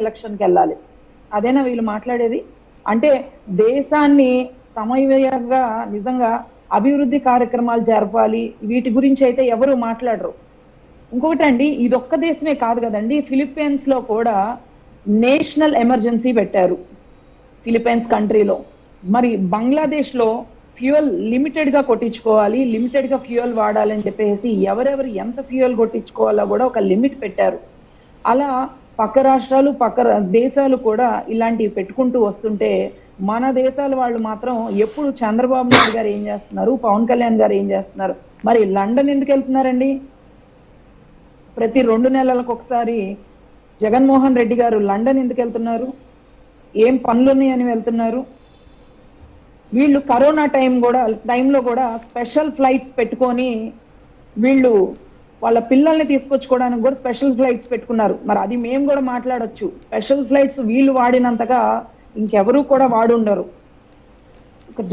ఎలక్షన్కి వెళ్ళాలి. అదేనా వీళ్ళు మాట్లాడేది? అంటే దేశాన్ని సమన్వయంగా నిజంగా అభివృద్ధి కార్యక్రమాలు జరపాలి, వీటి గురించి అయితే ఎవరు మాట్లాడరు. ఇంకొకటండి, ఇదొక్క దేశమే కాదు కదండి, ఫిలిప్పీన్స్ లో కూడా నేషనల్ ఎమర్జెన్సీ పెట్టారు ఫిలిప్పీన్స్ కంట్రీలో. మరి బంగ్లాదేశ్ లో ఫ్యూయల్ లిమిటెడ్ గా కొట్టించుకోవాలి, లిమిటెడ్ గా ఫ్యూయల్ వాడాలని చెప్పేసి ఎవరెవరు ఎంత ఫ్యూయల్ కొట్టించుకోవాలో కూడా ఒక లిమిట్ పెట్టారు. అలా పక్క రాష్ట్రాలు పక్క దేశాలు కూడా ఇలాంటివి పెట్టుకుంటూ వస్తుంటే మన దేశాల వాళ్ళు మాత్రం ఎప్పుడు చంద్రబాబు నాయుడు గారు ఏం చేస్తున్నారు, పవన్ కళ్యాణ్ గారు ఏం చేస్తున్నారు, మరి లండన్ ఎందుకు వెళ్తున్నారండి? ప్రతి 2 నెలలకు ఒకసారి జగన్మోహన్ రెడ్డి గారు లండన్ ఎందుకు వెళ్తున్నారు? ఏం పనులున్నాయని వెళ్తున్నారు? వీళ్ళు కరోనా టైంలో కూడా స్పెషల్ ఫ్లైట్స్ పెట్టుకొని వీళ్ళు వాళ్ళ పిల్లల్ని తీసుకొచ్చుకోవడానికి కూడా స్పెషల్ ఫ్లైట్స్ పెట్టుకున్నారు. మరి అది మేము కూడా మాట్లాడొచ్చు. స్పెషల్ ఫ్లైట్స్ వీళ్ళు వాడినంతగా ఇంకెవరూ కూడా వాడుండరు.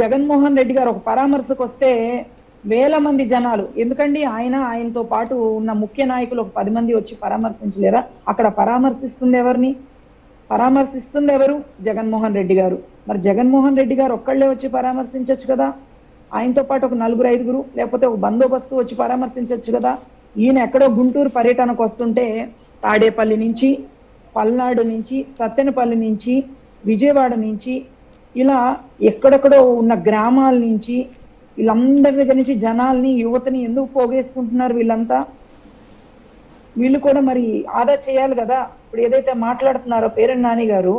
జగన్మోహన్ రెడ్డి గారు ఒక పరామర్శకు వస్తే వేల మంది జనాలు, ఎందుకండి ఆయనతో పాటు ఉన్న ముఖ్య నాయకులు ఒక 10 మంది వచ్చి పరామర్శించలేరా? అక్కడ పరామర్శిస్తుంది ఎవరు? జగన్మోహన్ రెడ్డి గారు. మరి జగన్మోహన్ రెడ్డి గారు ఒక్కళ్ళే వచ్చి పరామర్శించవచ్చు కదా, ఆయనతో పాటు ఒక 4-5 లేకపోతే ఒక బందోబస్తు వచ్చి పరామర్శించవచ్చు కదా. ఈయన ఎక్కడో గుంటూరు పర్యటనకు వస్తుంటే తాడేపల్లి నుంచి, పల్నాడు నుంచి, సత్తెనపల్లి నుంచి, విజయవాడ నుంచి, ఇలా ఎక్కడెక్కడో ఉన్న గ్రామాల నుంచి వీళ్ళందరి దగ్గర నుంచి జనాల్ని, యువతని ఎందుకు పోగేసుకుంటున్నారు వీళ్ళంతా? వీళ్ళు కూడా మరి ఆదా చేయాలి కదా. ఇప్పుడు ఏదైతే మాట్లాడుతున్నారో పేరెంట్ నాని గారు,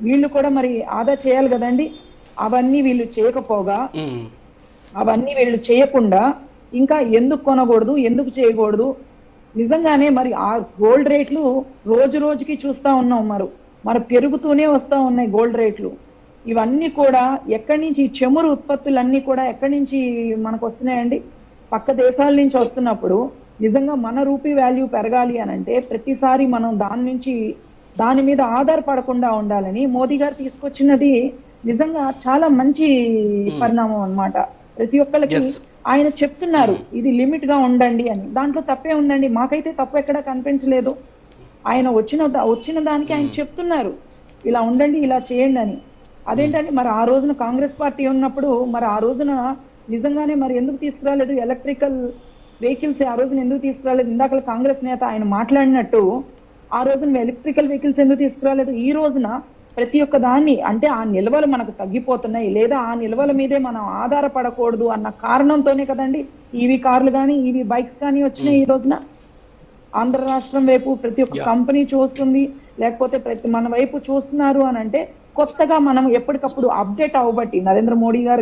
వీళ్ళు కూడా మరి ఆదా చేయాలి కదండి. అవన్నీ వీళ్ళు చేయకపోగా, అవన్నీ వీళ్ళు చేయకుండా ఇంకా ఎందుకు కొనకూడదు, ఎందుకు చేయకూడదు? నిజంగానే మరి ఆ గోల్డ్ రేట్లు రోజు రోజుకి చూస్తా ఉన్నాం, మరి పెరుగుతూనే వస్తా ఉన్నాయి గోల్డ్ రేట్లు. ఇవన్నీ కూడా ఎక్కడి నుంచి, ఈ చమురు ఉత్పత్తులన్నీ కూడా ఎక్కడి నుంచి మనకు వస్తున్నాయండి? పక్క దేశాల నుంచి వస్తున్నప్పుడు నిజంగా మన రూపీ వాల్యూ పెరగాలి అని అంటే ప్రతిసారి మనం దాని మీద ఆధారపడకుండా ఉండాలని మోదీ గారు తీసుకొచ్చినది నిజంగా చాలా మంచి పరిణామం అన్నమాట. ప్రతి ఒక్కరికి ఆయన చెప్తున్నారు ఇది లిమిట్ గా ఉండండి అని. దాంట్లో తప్పే ఉందండి? మాకైతే తప్పు ఎక్కడా కనిపించలేదు. ఆయన వచ్చిన దానికి ఆయన చెప్తున్నారు ఇలా ఉండండి, ఇలా చేయండి అని. అదేంటండి మరి ఆ రోజున కాంగ్రెస్ పార్టీ ఉన్నప్పుడు మరి ఆ రోజున నిజంగానే మరి ఎందుకు తీసుకురాలేదు ఎలక్ట్రికల్ వెహికల్స్? ఆ రోజున ఎందుకు తీసుకురాలేదు? ఇందాక కాంగ్రెస్ నేత ఆయన మాట్లాడినట్టు ఆ రోజున ఎలక్ట్రికల్ వెహికల్స్ ఎందుకు తీసుకురాలేదు? ఈ రోజున ప్రతి ఒక్క దాన్ని, అంటే ఆ నిల్వలు మనకు తగ్గిపోతున్నాయి, లేదా ఆ నిల్వల మీదే మనం ఆధారపడకూడదు అన్న కారణంతోనే కదండి ఈవీ కార్లు కానీ, ఈవీ బైక్స్ కానీ వచ్చినాయి. ఈ రోజున ఆంధ్ర రాష్ట్రం వైపు ప్రతి ఒక్క కంపెనీ చూస్తుంది, లేకపోతే మన వైపు చూస్తున్నారు అని అంటే కొత్తగా మనం ఎప్పటికప్పుడు అప్డేట్ అవ్వబట్టి నరేంద్ర మోడీ గారు